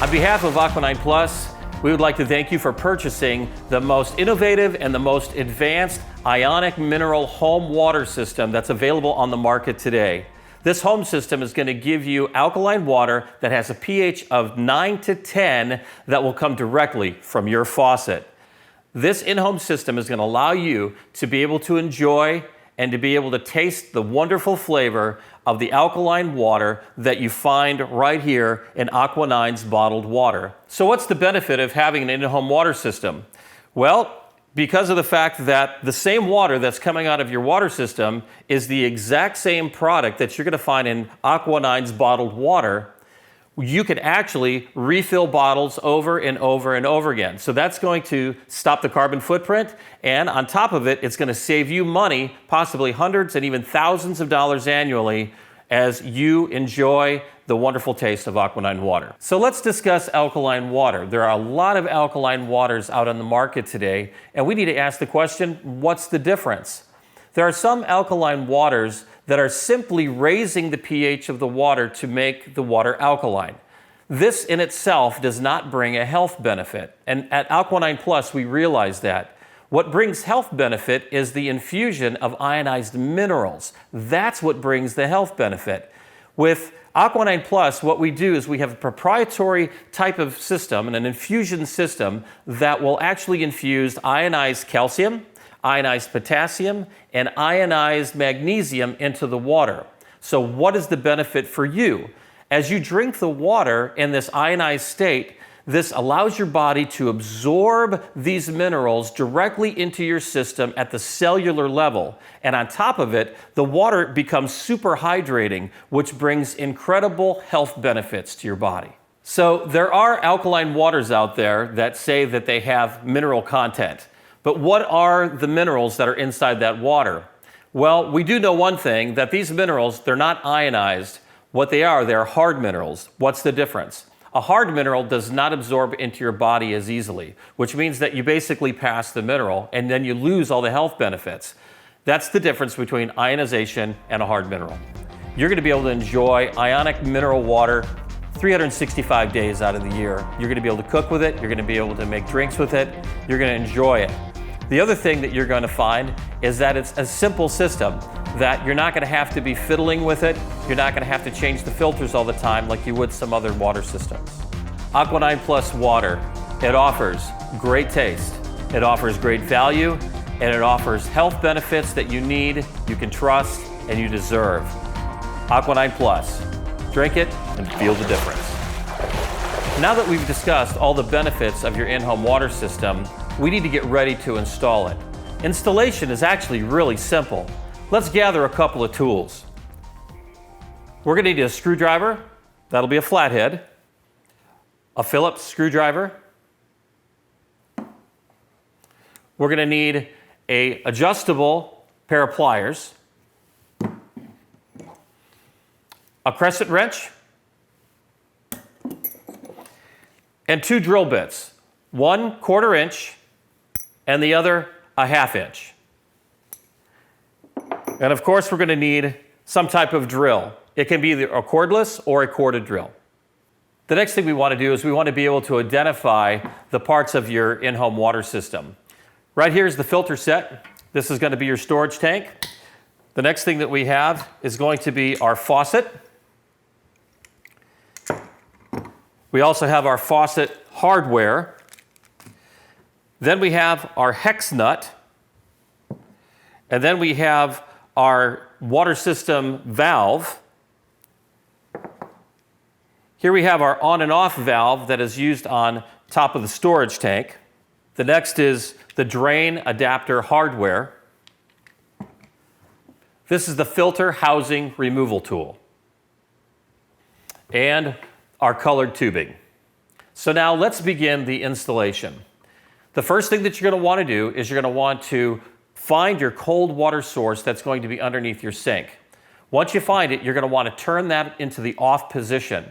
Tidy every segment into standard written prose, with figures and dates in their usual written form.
On behalf of Aqua9 Plus, we would like to thank you for purchasing the most innovative and the most advanced ionic mineral home water system that's available on the market today. This home system is going to give you alkaline water that has a pH of 9 to 10 that will come directly from your faucet. This in-home system is going to allow you to be able to enjoy and to be able to taste the wonderful flavor of the alkaline water that you find right here in Aqua9's bottled water. So what's the benefit of having an in-home water system? Well, because of the fact that the same water that's coming out of your water system is the exact same product that you're going to find in Aqua9's bottled water, you can actually refill bottles over and over and over again. So that's going to stop the carbon footprint, and on top of it, it's going to save you money, possibly hundreds and even thousands of dollars annually, as you enjoy the wonderful taste of Aqua9 water. So let's discuss alkaline water. There are a lot of alkaline waters out on the market today, and we need to ask the question, what's the difference? There are some alkaline waters that are simply raising the pH of the water to make the water alkaline. This in itself does not bring a health benefit. And at Aqua9 Plus, we realize that. What brings health benefit is the infusion of ionized minerals. That's what brings the health benefit. With Aqua9 Plus, what we do is we have a proprietary type of system and an infusion system that will actually infuse ionized calcium, ionized potassium, and ionized magnesium into the water. So what is the benefit for you? As you drink the water in this ionized state, this allows your body to absorb these minerals directly into your system at the cellular level. And on top of it, the water becomes super hydrating, which brings incredible health benefits to your body. So there are alkaline waters out there that say that they have mineral content. But what are the minerals that are inside that water? Well, we do know one thing, that these minerals, they're not ionized. What they are hard minerals. What's the difference? A hard mineral does not absorb into your body as easily, which means that you basically pass the mineral and then you lose all the health benefits. That's the difference between ionization and a hard mineral. You're going to be able to enjoy ionic mineral water 365 days out of the year. You're going to be able to cook with it. You're going to be able to make drinks with it. You're going to enjoy it. The other thing that you're going to find is that it's a simple system, that you're not going to have to be fiddling with it. You're not going to have to change the filters all the time like you would some other water systems. Aqua9 Plus water, it offers great taste, it offers great value, and it offers health benefits that you need, you can trust, and you deserve. Aqua9 Plus. Drink it and feel the difference. Now that we've discussed all the benefits of your in-home water system, we need to get ready to install it. Installation is actually really simple. Let's gather a couple of tools. We're going to need a screwdriver, that'll be a flathead, a Phillips screwdriver. We're going to need an adjustable pair of pliers, a crescent wrench, and 2 drill bits, 1/4 inch and the other a 1/2 inch. And of course, we're going to need some type of drill. It can be either a cordless or a corded drill. The next thing we want to do is we want to be able to identify the parts of your in-home water system. Right here is the filter set. This is going to be your storage tank. The next thing that we have is going to be our faucet. We also have our faucet hardware. Then we have our hex nut. And then we have our water system valve. Here we have our on and off valve that is used on top of the storage tank. The next is the drain adapter hardware. This is the filter housing removal tool. And our colored tubing. So now let's begin the installation. The first thing that you're going to want to do is you're going to want to find your cold water source that's going to be underneath your sink. Once you find it, you're going to want to turn that into the off position.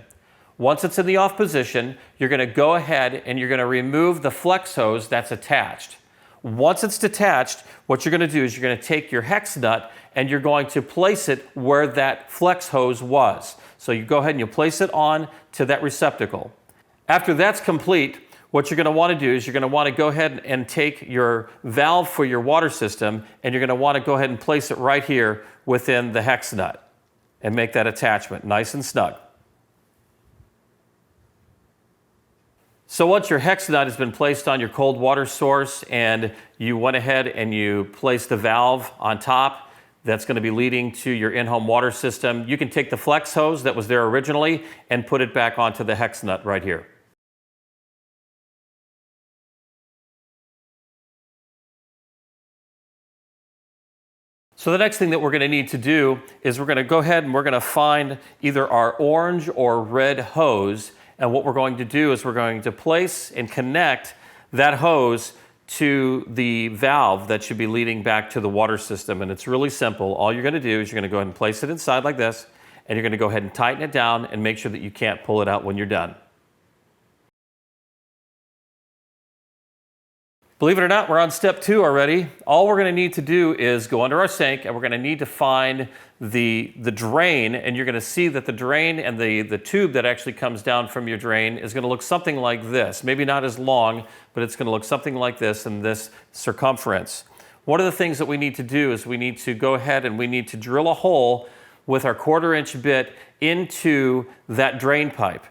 Once it's in the off position, you're going to go ahead and you're going to remove the flex hose that's attached. Once it's detached, what you're going to do is you're going to take your hex nut and you're going to place it where that flex hose was. So you go ahead and you place it on to that receptacle. After that's complete, what you're going to want to do is you're going to want to go ahead and take your valve for your water system and you're going to want to go ahead and place it right here within the hex nut and make that attachment nice and snug. So once your hex nut has been placed on your cold water source and you went ahead and you placed the valve on top that's going to be leading to your in-home water system, you can take the flex hose that was there originally and put it back onto the hex nut right here. So the next thing that we're going to need to do is we're going to go ahead and we're going to find either our orange or red hose. And what we're going to do is we're going to place and connect that hose to the valve that should be leading back to the water system. And it's really simple. All you're going to do is you're going to go ahead and place it inside like this. And you're going to go ahead and tighten it down and make sure that you can't pull it out when you're done. Believe it or not, we're on step 2 already. All we're going to need to do is go under our sink and we're going to need to find the drain, and you're going to see that the drain and the tube that actually comes down from your drain is going to look something like this. Maybe not as long, but it's going to look something like this in this circumference. One of the things that we need to do is we need to go ahead and we need to drill a hole with our 1/4-inch bit into that drain pipe.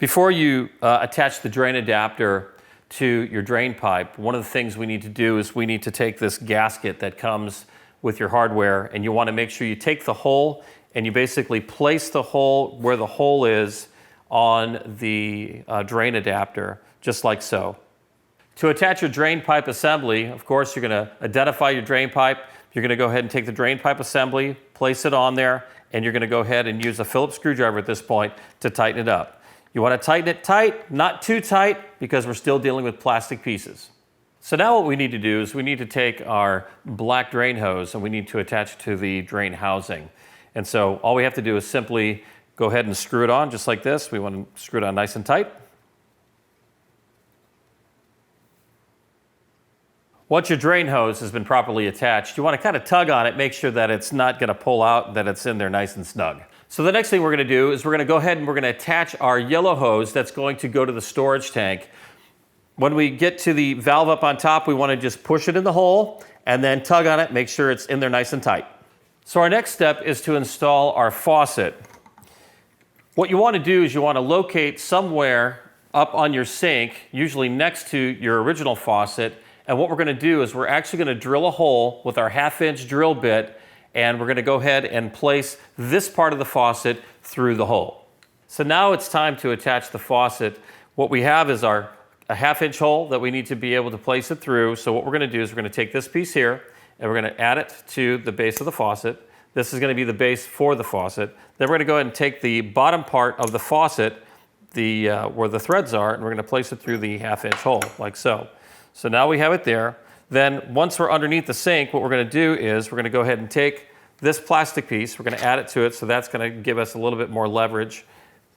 Before you attach the drain adapter to your drain pipe, one of the things we need to do is we need to take this gasket that comes with your hardware, and you want to make sure you take the hole and you basically place the hole where the hole is on the drain adapter, just like so. To attach your drain pipe assembly, of course, you're going to identify your drain pipe. You're going to go ahead and take the drain pipe assembly, place it on there, and you're going to go ahead and use a Phillips screwdriver at this point to tighten it up. You want to tighten it tight, not too tight, because we're still dealing with plastic pieces. So now what we need to do is we need to take our black drain hose and we need to attach it to the drain housing. And so all we have to do is simply go ahead and screw it on just like this. We want to screw it on nice and tight. Once your drain hose has been properly attached, you want to kind of tug on it, make sure that it's not going to pull out, that it's in there nice and snug. So the next thing we're going to do is we're going to go ahead and we're going to attach our yellow hose that's going to go to the storage tank. When we get to the valve up on top, we want to just push it in the hole and then tug on it, make sure it's in there nice and tight. So our next step is to install our faucet. What you want to do is you want to locate somewhere up on your sink, usually next to your original faucet. And what we're going to do is we're actually going to drill a hole with our 1/2-inch drill bit, and we're going to go ahead and place this part of the faucet through the hole. So now it's time to attach the faucet. What we have is a 1/2-inch hole that we need to be able to place it through. So what we're going to do is we're going to take this piece here and we're going to add it to the base of the faucet. This is going to be the base for the faucet. Then we're going to go ahead and take the bottom part of the faucet, where the threads are, and we're going to place it through the 1/2-inch hole, like so. So now we have it there. Then once we're underneath the sink, what we're going to do is we're going to go ahead and take this plastic piece, we're going to add it to it, so that's going to give us a little bit more leverage.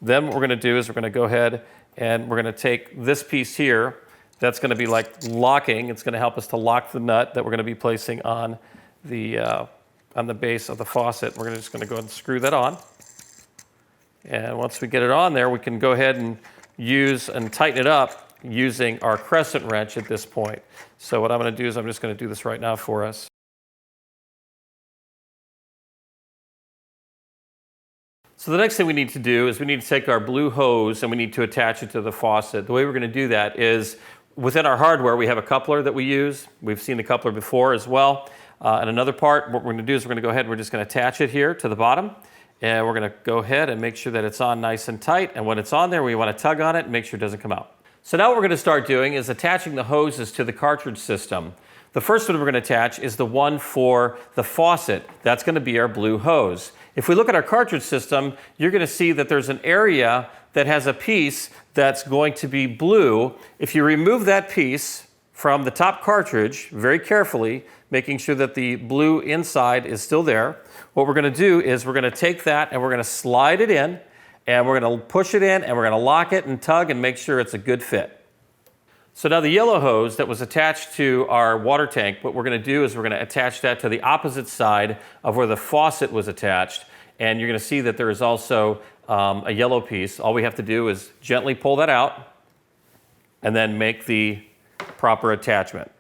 Then what we're going to do is we're going to go ahead and we're going to take this piece here, that's going to be like locking, it's going to help us to lock the nut that we're going to be placing on the base of the faucet. We're just going to go ahead and screw that on. And once we get it on there, we can go ahead and use and tighten it up using our crescent wrench at this point. So what I'm going to do is I'm just going to do this right now for us. So the next thing we need to do is we need to take our blue hose and we need to attach it to the faucet. The way we're going to do that is within our hardware we have a coupler that we use. We've seen the coupler before as well. And another part, what we're going to do is we're going to go ahead and we're just going to attach it here to the bottom. And we're going to go ahead and make sure that it's on nice and tight. And when it's on there, we want to tug on it and make sure it doesn't come out. So now what we're going to start doing is attaching the hoses to the cartridge system. The first one we're going to attach is the one for the faucet. That's going to be our blue hose. If we look at our cartridge system, you're going to see that there's an area that has a piece that's going to be blue. If you remove that piece from the top cartridge very carefully, making sure that the blue inside is still there, what we're going to do is we're going to take that and we're going to slide it in, and we're going to push it in, and we're going to lock it and tug and make sure it's a good fit. So now the yellow hose that was attached to our water tank, what we're going to do is we're going to attach that to the opposite side of where the faucet was attached. And you're going to see that there is also a yellow piece. All we have to do is gently pull that out and then make the proper attachment.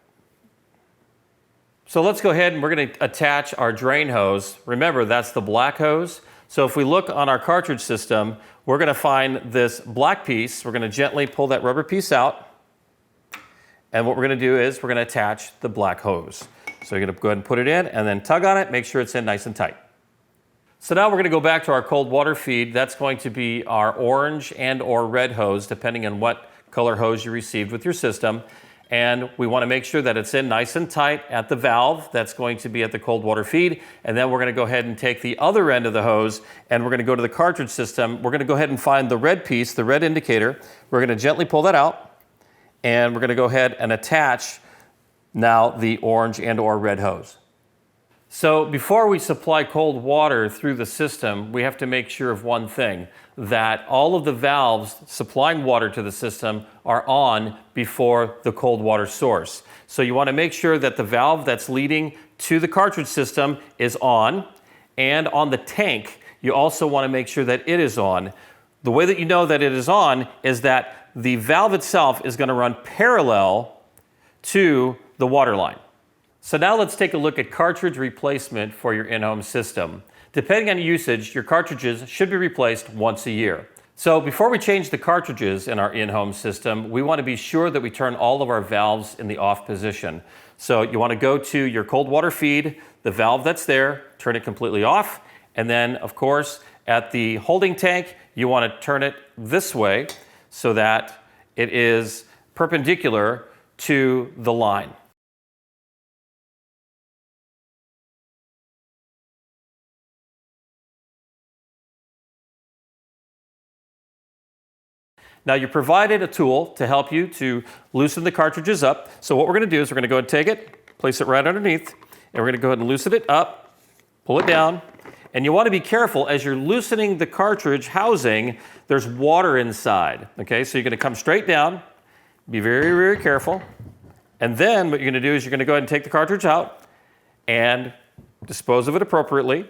So let's go ahead and we're going to attach our drain hose. Remember, that's the black hose. So if we look on our cartridge system, we're going to find this black piece. We're going to gently pull that rubber piece out. And what we're going to do is we're going to attach the black hose. So you're going to go ahead and put it in and then tug on it, make sure it's in nice and tight. So now we're going to go back to our cold water feed. That's going to be our orange and or red hose, depending on what color hose you received with your system. And we want to make sure that it's in nice and tight at the valve. That's going to be at the cold water feed. And then we're going to go ahead and take the other end of the hose and we're going to go to the cartridge system. We're going to go ahead and find the red piece, the red indicator. We're going to gently pull that out. And we're going to go ahead and attach now the orange and or red hose. So before we supply cold water through the system, we have to make sure of one thing, that all of the valves supplying water to the system are on before the cold water source. So you want to make sure that the valve that's leading to the cartridge system is on, and on the tank, you also want to make sure that it is on. The way that you know that it is on is that the valve itself is going to run parallel to the water line. So now let's take a look at cartridge replacement for your in-home system. Depending on usage, your cartridges should be replaced once a year. So before we change the cartridges in our in-home system, we want to be sure that we turn all of our valves in the off position. So you want to go to your cold water feed, the valve that's there, turn it completely off, and then of course at the holding tank, you want to turn it this way so that it is perpendicular to the line. Now you're provided a tool to help you to loosen the cartridges up. So what we're going to do is we're going to go ahead and take it, place it right underneath, and we're going to go ahead and loosen it up, pull it down. And you want to be careful as you're loosening the cartridge housing, there's water inside. Okay, so you're going to come straight down, be very, very careful. And then what you're going to do is you're going to go ahead and take the cartridge out and dispose of it appropriately.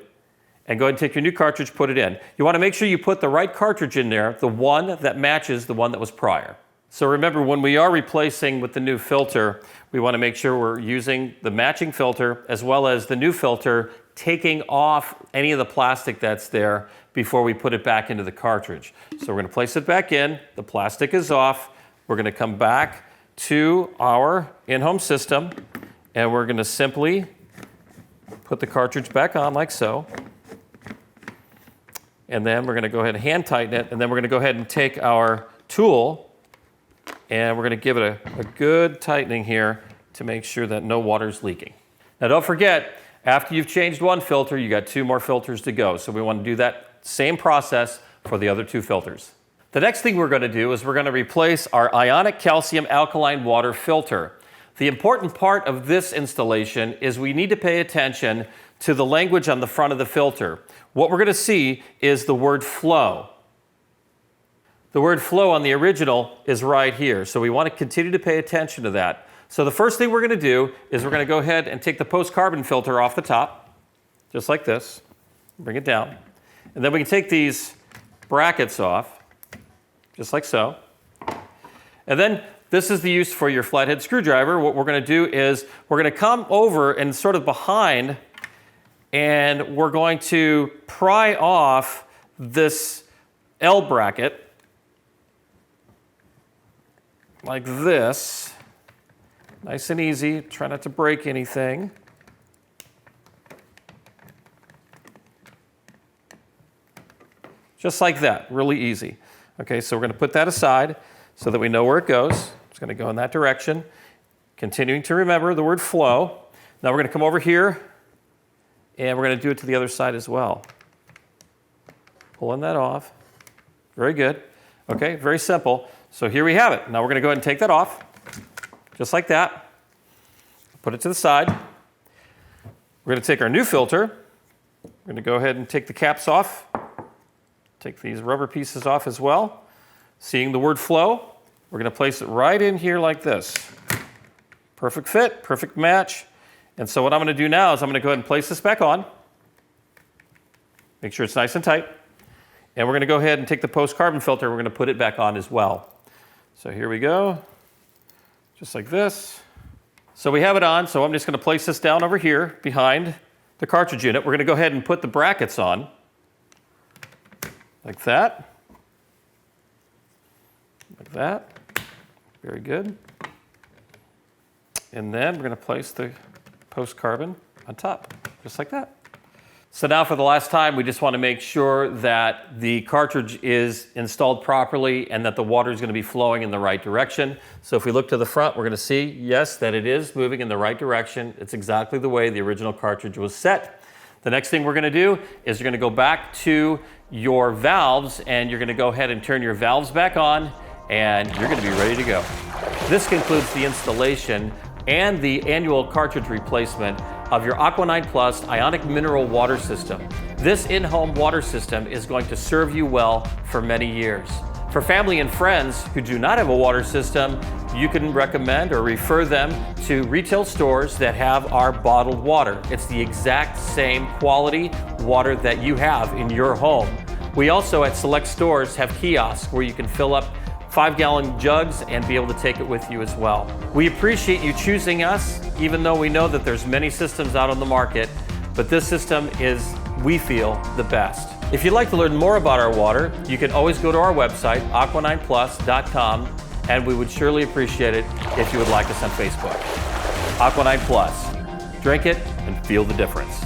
And go ahead and take your new cartridge, put it in. You want to make sure you put the right cartridge in there, the one that matches the one that was prior. So remember, when we are replacing with the new filter, we want to make sure we're using the matching filter as well as the new filter, taking off any of the plastic that's there before we put it back into the cartridge. So we're going to place it back in. The plastic is off. We're going to come back to our in-home system, and we're going to simply put the cartridge back on like so. And then we're going to go ahead and hand tighten it, and then we're going to go ahead and take our tool and we're going to give it a good tightening here to make sure that no water's leaking. Now don't forget, after you've changed one filter, you got 2 more filters to go. So we want to do that same process for the other 2 filters. The next thing we're going to do is we're going to replace our Ionic calcium alkaline water filter. The important part of this installation is we need to pay attention to the language on the front of the filter. What we're going to see is the word flow. The word flow on the original is right here, so we want to continue to pay attention to that. So the first thing we're going to do is we're going to go ahead and take the post-carbon filter off the top, just like this, bring it down. And then we can take these brackets off, just like so. And then this is the use for your flathead screwdriver. What we're going to do is we're going to come over and sort of behind, and we're going to pry off this L bracket like this. Nice and easy. Try not to break anything. Just like that, really easy. Okay, so we're going to put that aside so that we know where it goes. It's going to go in that direction. Continuing to remember the word flow. Now we're going to come over here, and we're going to do it to the other side as well. Pulling that off. Very good. Okay, very simple. So here we have it. Now we're going to go ahead and take that off, just like that. Put it to the side. We're going to take our new filter. We're going to go ahead and take the caps off. Take these rubber pieces off as well. Seeing the word flow, we're going to place it right in here like this. Perfect fit, perfect match. And so what I'm going to do now is I'm going to go ahead and place this back on. Make sure it's nice and tight. And we're going to go ahead and take the post-carbon filter. We're going to put it back on as well. So here we go, just like this. So we have it on, so I'm just going to place this down over here behind the cartridge unit. We're going to go ahead and put the brackets on, like that. Like that. Very good. And then we're going to place the post-carbon on top, just like that. So now for the last time, we just want to make sure that the cartridge is installed properly and that the water is going to be flowing in the right direction. So if we look to the front, we're going to see, yes, that it is moving in the right direction. It's exactly the way the original cartridge was set. The next thing we're going to do is you're going to go back to your valves, and you're going to go ahead and turn your valves back on, and you're going to be ready to go. This concludes the installation and the annual cartridge replacement of your AQUA 9+ Ionic mineral water system. This in-home water system is going to serve you well for many years. For family and friends who do not have a water system, you can recommend or refer them to retail stores that have our bottled water. It's the exact same quality water that you have in your home. We also at select stores have kiosks where you can fill up 5-gallon jugs and be able to take it with you as well. We appreciate you choosing us, even though we know that there's many systems out on the market, but this system is, we feel, the best. If you'd like to learn more about our water, you can always go to our website, aqua9plus.com, and we would surely appreciate it if you would like us on Facebook. AQUA 9+. Drink it and feel the difference.